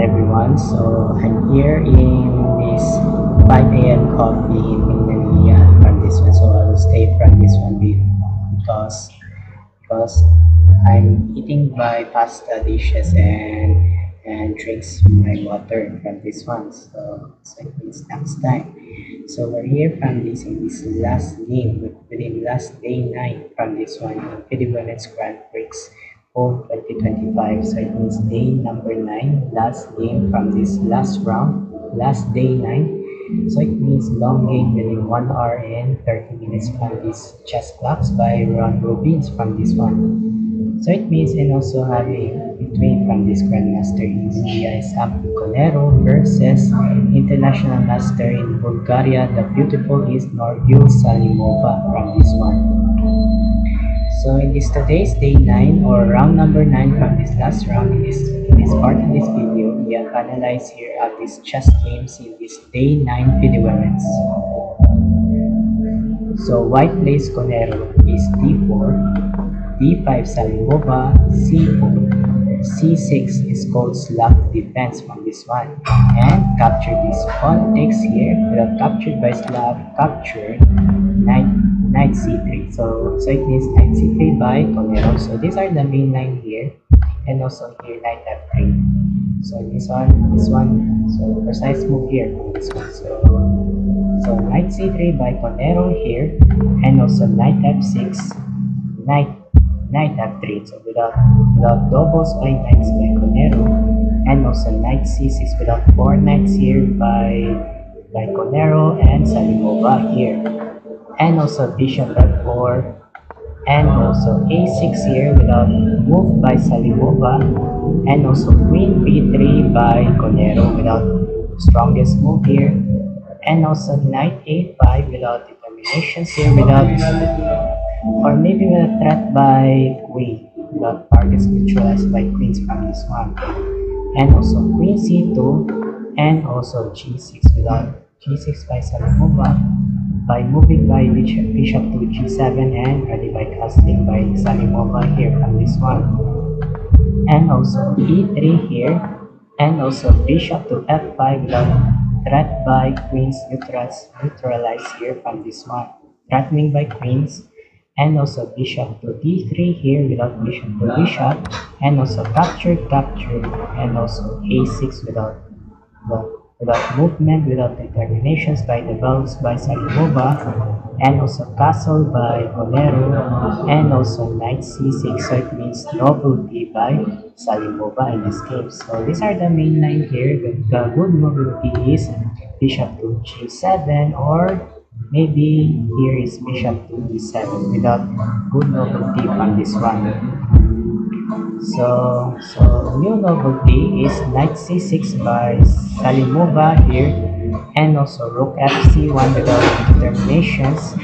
everyone. So I'm here in this 5 a.m. coffee in Manila from this one. So I will stay from this one because I'm eating my pasta dishes and drinks my water from this one. So it means next time. So we're here from this in this last game within last day 9 from this one in FIDE Women's Grand Prix for 2025. So it means day number 9, last game from this last round, last day 9. So it means long game within 1 hour and 30 minutes from this chess clocks by Ron Robbins from this one. So it means and also having between from this Grandmaster in India is Conero versus International Master in Bulgaria. The beautiful is Norgul Salimova from this one. So in this today's day 9 or round number 9 from this last round in this part of this video, we have analyzed here of these chess games in this day 9 FIDE Women's. So white plays Conero is d4, d5 Salimova, c4, c6 is called Slav defense from this one, and capture this pawn takes here without captured by Slav, capture knight c3. So it means knight c3 by Conero. So these are the main line here, and also here knight f3. So this one, so precise move here from this one. So knight c3 by Conero here, and also knight f6, knight f3. So without doubles by knights by Conero, and also knight c6 without 4 knights here by Conero and Salimova here, and also bishop f4, and also a6 here without move by Salimova, and also queen b3 by Conero without strongest move here, and also knight a5 without determinations here, without or maybe with a threat by queen without targets neutralized by queens from this one, and also queen c2, and also g6 without g6 by Salimova by moving by bishop to g7 and ready by castling by Salimova here from this one, and also e3 here, and also bishop to f5 without threat by queens neutralized here from this one, threatening by queens, and also bishop to d3 here without bishop to bishop, and also capture, and also a6 without movement, without determinations by the bells by Salimova, and also castle by Conero, and also knight c6. So it means nobility by Salimova in this game. So these are the main line here. The good nobility is bishop to g7, or maybe here is bishop to e7 without good nobility from this one. So new novelty is knight c6 by Salimova here, and also rook fc1 without determinations,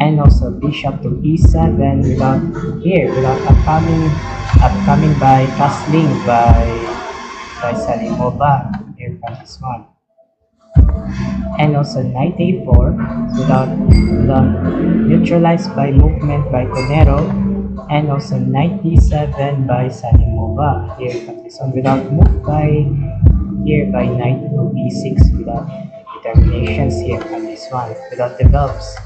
and also bishop to e7 without upcoming by castling by Salimova here from this one, and also knight a4 without neutralized by movement by Conero, and also knight d7 by Salimova here from this one without move by knight to e6 without determinations here from this one without develops,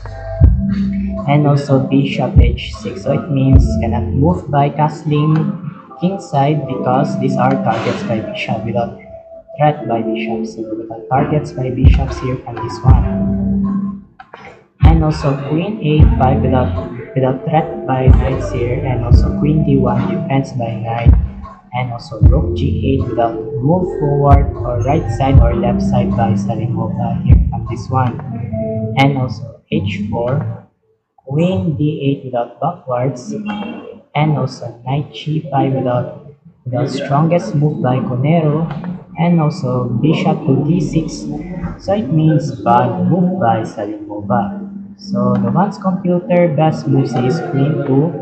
and also bishop h6. So it means cannot move by castling kingside because these are targets by bishop without threat by bishops, so without targets by bishops here from this one, and also queen a5 without threat by knights here, and also queen d1 defense by knight, and also rook g8 without move forward or right side or left side by Salimova here from this one, and also h4, queen d8 without backwards, and also knight g5 without strongest move by Conero, and also bishop to d6. So it means bad move by Salimova. So the one's computer best moves is queen to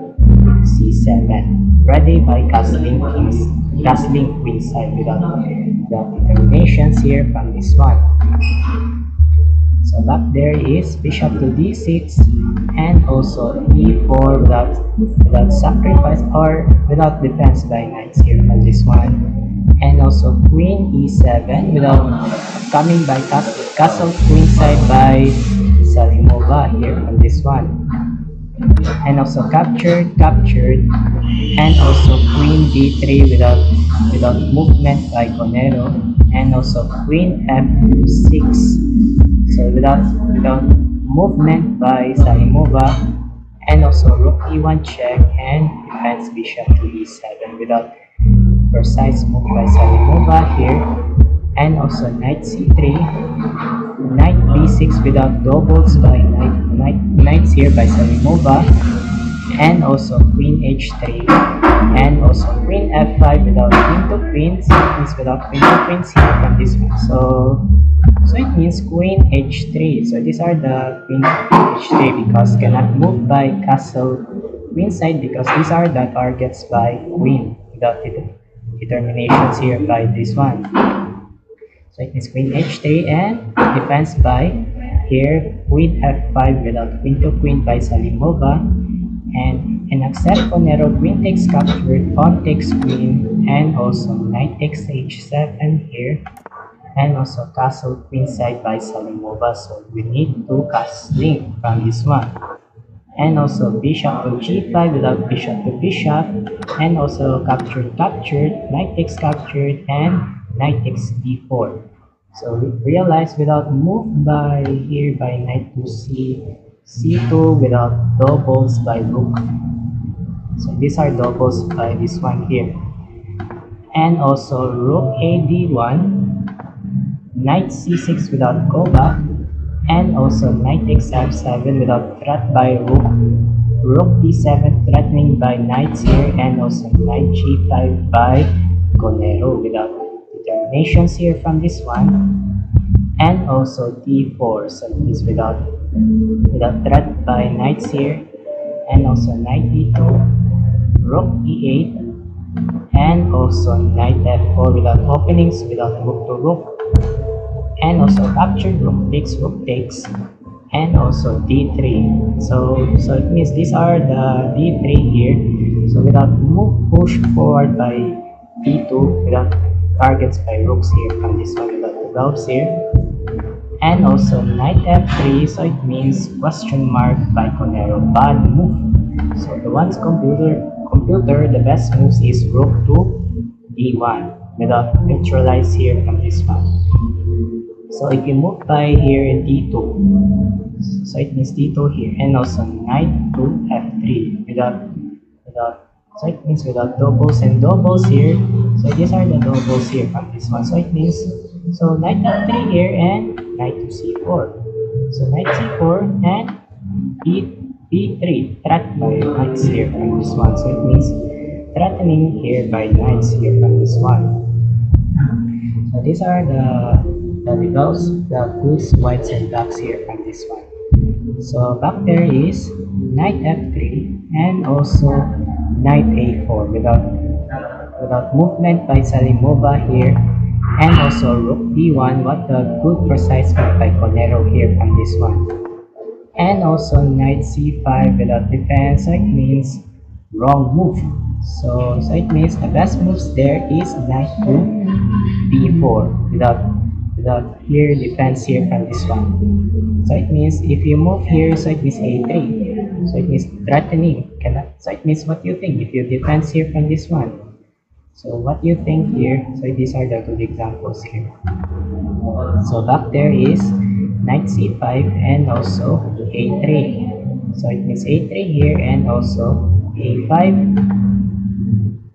c7, ready by castling queen side without determinations here from this one. So back there is bishop to d6, and also e4 without sacrifice or without defense by knights here from this one, and also queen e7 without coming by castle queenside by Salimova here on this one, and also captured, and also queen d3 without movement by Conero, and also queen f6, so without movement by Salimova, and also rook e1 check and defense bishop to e7 without precise move by Salimova here, and also knight c3, knight b6 without doubles by knights here by Salimova, and also queen h3, and also queen f5 without queen to queens. It means without queen to queens here from this one. So it means queen h3. So these are the queen h3 because cannot move by castle queenside because these are the targets by queen without determinations here by this one. So it means queen h3 and defense by here queen f5 without queen to queen by Salimova, and in accept Conero queen takes captured, pawn takes queen, and also knight takes h7 here, and also castle queenside by Salimova. So we need to castling from this one, and also bishop to g5 without bishop to bishop, and also captured, knight takes captured, and knight takes d4. So we realize without move by here by knight to c2 without doubles by rook. So these are doubles by this one here, and also rook a d1, knight c6 without go back, and also knight takes f7 without threat by rook d7 threatening by knights here, and also knight g5 by Conero without determinations here from this one, and also d4. So it is without threat by knights here, and also knight e2, rook e8, and also knight f4 without openings, without rook to rook, and also captured, rook takes, and also d3. So it means these are the d3 here. So without move push forward by d2 without targets by rooks here from this one without the doves here, and also knight f3. So it means question mark by Conero, bad move. So the one's computer the best moves is rook to d1 without neutralize here from this one. So if you move by here in d2, so it means d2 here, and also knight to f3 so it means without doubles and doubles here. So these are the doubles here from this one. So it means knight f3 here and knight to c4. So knight c4 and b3 threat by knights here from this one. So it means threatening here by knights here from this one. So these are the results, the goods, whites, and blacks here from this one. So back there is knight f3 and also knight a4 without movement by Salimova here, and also rook d1. What a good precise move by Conero here from this one. And also knight c5 without defense. So it means wrong move. So it means the best moves there is knight to b4 without here defense here from this one. So it means if you move here, so it means a3. So it means threatening. So it means what you think if you defense here from this one. So what you think here? So these are the good examples here. So back there is knight c5 and also a3. So it means a3 here and also a5,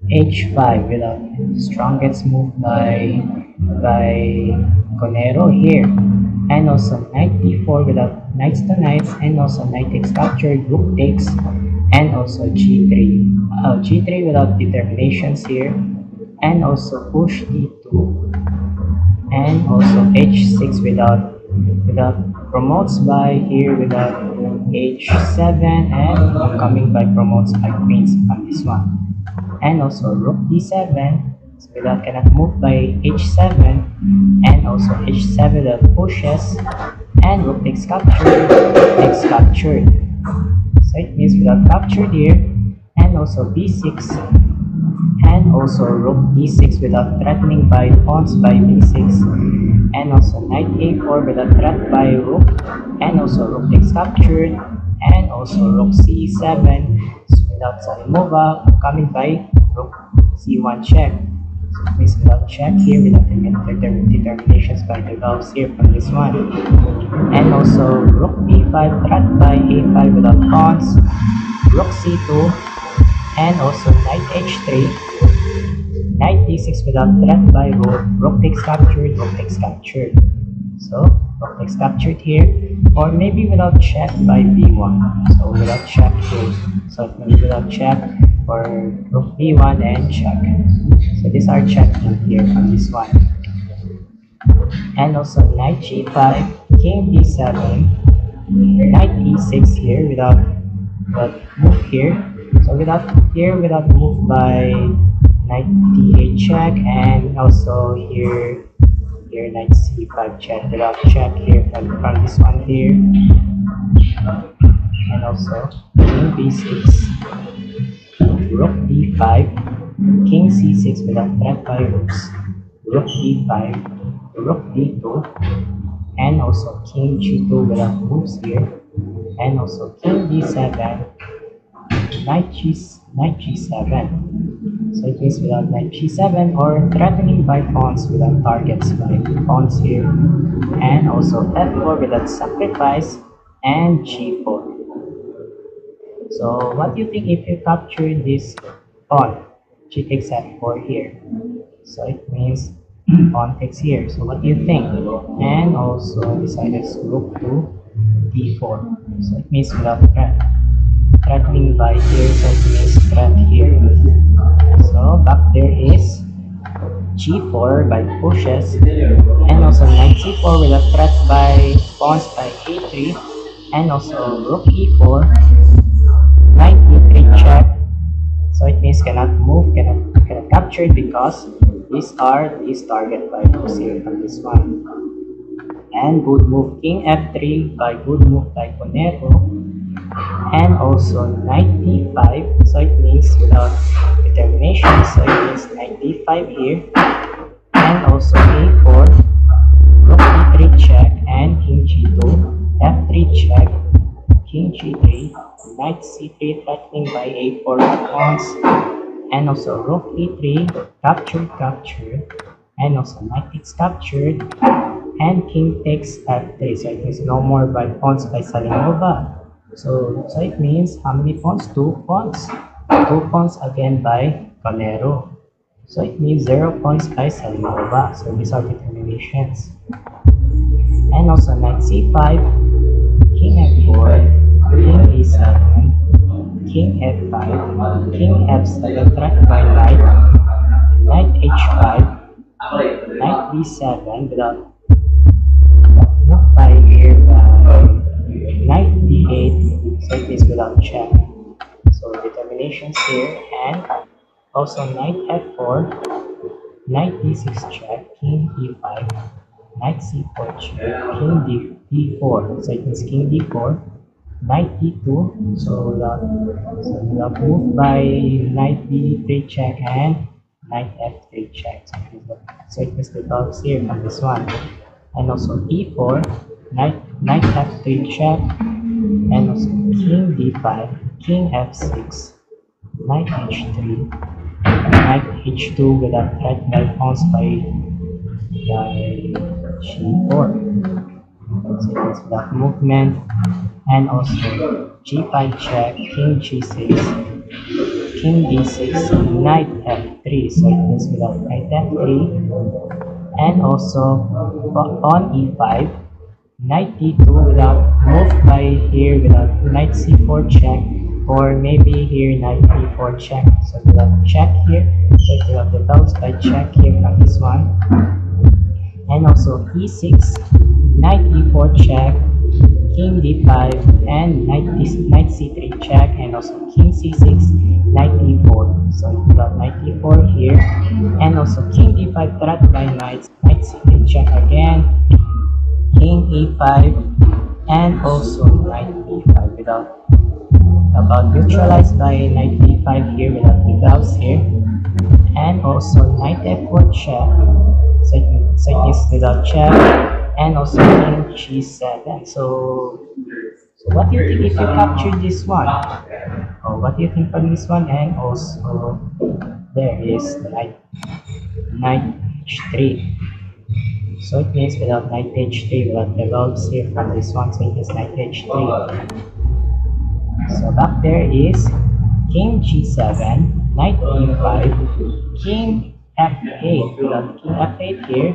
h5 without strongest move by Conero here, and also knight d4 without knights to knights, and also knight takes captured, rook takes, and also g3. G3 without determinations here, and also push d2, and also h6 without promotes by here without h7, and coming by promotes by queens on this one, and also rook d7. So without cannot move by h7, and also h7 without pushes, and rook takes captured, So it means without captured here, and also b6, and also rook d6 without threatening by pawns by b6, and also knight a4 without threat by rook, and also rook takes captured, and also rook c7 without Salimova, coming by rook c1 check. So it means without check here, without determinations by the Gauss here from this one. And also rook b5 threat by a5 without pawns, rook c2, and also knight h3, knight d6 without threat by rook takes captured, rook takes captured. So rook takes captured here, or maybe without check by b1. So without check here, so it means without check for rook b1 and check. So these are checking here on this one. And also knight g5, king d7, knight e6 here without move here. So without move by knight d8 check, and also here knight c5 check without check here from this one here. And also king b6, rook d5, king c6 without threat by rooks, rook d5, rook d2, and also king g2 without moves here, and also king d7, knight g7. So it means without knight g7 or threatening by pawns without targets by pawns here, and also f4 without sacrifice, and g4. So what do you think if you capture this pawn? G takes f4 here. So it means pawn takes here. So what do you think? And also decided rook to d4. So it means without threatening by here, so it means threat here. So back there is g4 by pushes, and also knight c4 with a threat by pawns by a3, and also rook e4, knight e3 check. So it means cannot move, cannot capture because these are target by rooks here from this one. And good move king f3 by good move by Conero, and also knight d5. So it means without determination, so it means knight d5 here, and also a4, rook e3 check, and king g2, f3 check, king g3, knight c3 threatening by a4 pawns, and also rook e3 captured, and also knight takes captured, and king takes f3. So it means no more by pawns by Salimova. So it means how many pawns? 2 pawns. 2 pawns again by Conero. So it means 0 points by Salimova. So these are determinations. And also knight c5, king f4, king e7, king f5, king f7 threat by knight h5, knight b7 without move by here by knight d8, so it is without check. So determinations here, and also knight f4, knight d6 check, king e5, knight c4 check, king d4. So it means king d4, knight d2. So without move by knight d3 check, and knight f3 check. So it means the dogs here from this one. And also e4, knight f3 check, and also king d5, king f6, knight h3, knight h2 without threat by pawns by g4. So it's without movement, and also g5 check, king g6, king d6, knight f3. So it means without knight f3, and also pawn e5, knight d2 without move by here without knight c4 check, or maybe here knight e4 check. So without check here, so it will have the belts by check here from this one. And also e6, knight e4 check, king d5, and knight c3 check, and also king c6, knight e4. So we got knight e4 here, and also king d5 threat by knight c3 check again, king e5, and also knight e5 without neutralized by knight b5 here without the gloves here. and also knight f4 check, so it means without check, and also king g7. So what do you think if you capture this one? Oh, what do you think from this one? And also there is knight h3. So it means without knight h3, what develops here from this one, so it is knight h3. So back there is king g7, knight e5, king f8, without king f8 here,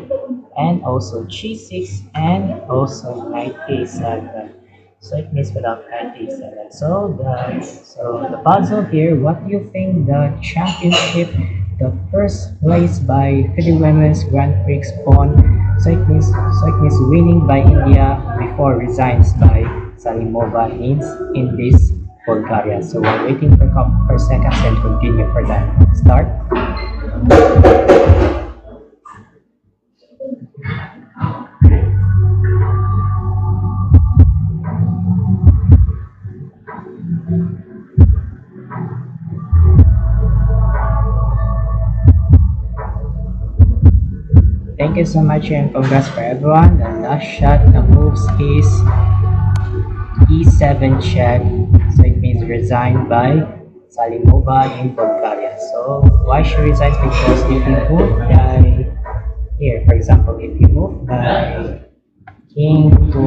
and also g6, and also knight a7. So it means without knight a7. So the puzzle here, what do you think the championship, the first place by FIDE Women's Grand Prix won? So it means winning by India before resigns by Salimova means in this Bulgaria. So we're waiting for couple for seconds and continue for that. Start. Thank you so much and congrats for everyone. The last shot, the moves is e7 check. So it means resigned by Salimova in Bulgaria. So why she resigns? Because if you move by here, for example, if you move by king to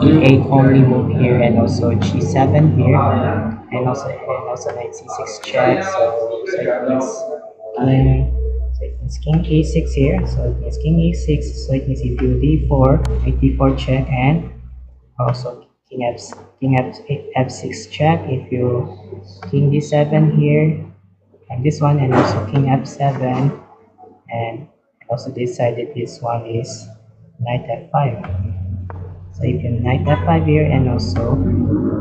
e8, only move here, and also g7 here, and also knight c6 check. So it means king. So it means king a6 here. So it means king e6. So it means if you d4, knight d4 check, and also king f6 check. If you king d7 here, and this one, and also king f7, and also decided this one is knight f5. So if you knight f5 here, and also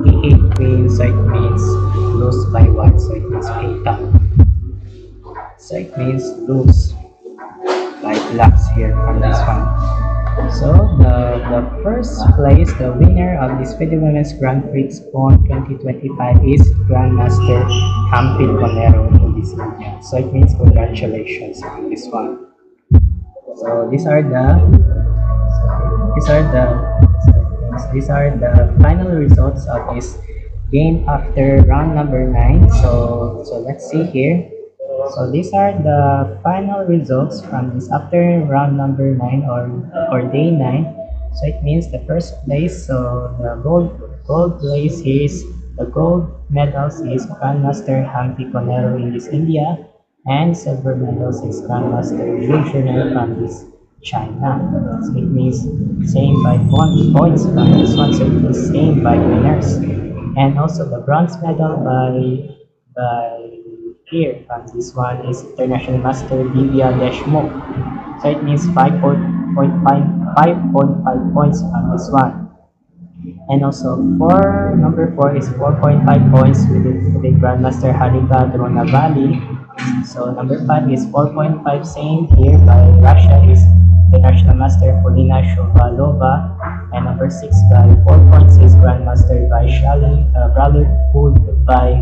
e8 queen, so it means lose by 1. So it means a-top. So it means lose by blocks here from this one. So the first place, the winner of this FIDE Women's Grand Prix Pon 2025 is Grandmaster Hampi Conero in this India. So it means congratulations on this one. So these are the final results of this game after round number 9. So let's see here. So these are the final results from this after round number 9 or day 9. So it means the first place, so the gold place is, the gold medals is Grandmaster Hampi Conero in this India, and silver medals is Grandmaster Yu Junai from this China. So it means same by points from this one, so it is same by winners. And also the bronze medal by here from this one is International Master Divya Deshmukh. So it means 5.5 points from this one. And also for number 4 is 4.5 points with the Grandmaster Harika Dronavali. So number 5 is 4.5, same here by Russia is International Master Polina Shovalova. And number 6 by 4 points is Grandmaster Vaishali Bralipud by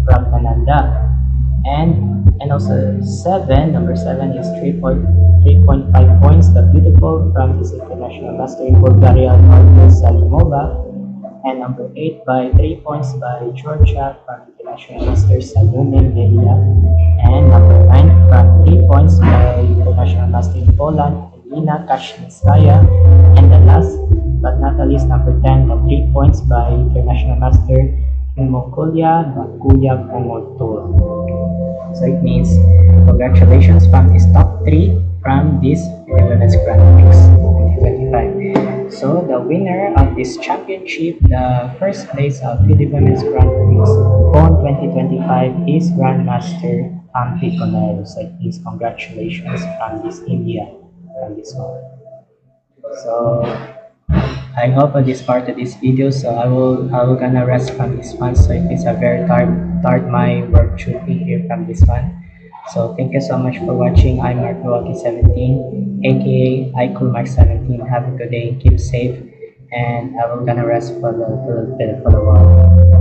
Brahmananda. And also number 7 is 3.5 points, the beautiful from this International Master in Bulgaria, Marta Salimova. And number 8 by 3 points by Georgia from International Master Salome Melia. And number 9 from 3 points by International Master in Poland, Elina Kashminskaya. And the last but not the least, number 10, the 3 points by International Master in Mongolia, Bakuya Komotor. So it means congratulations from this top 3 from this Women's Grand Prix 2025. So the winner of this championship, the first place of the Women's Grand Prix Pon 2025 is Grandmaster Hampi Conero. So it means congratulations from this India, from this one. So I hope on this part of this video, so I will gonna rest from this one. So it is a very tired my work shooting here from this one. So thank you so much for watching. I'm Mark Milwaukee 17, aka iCoolMark17. Have a good day, keep safe, and I will gonna rest for the while.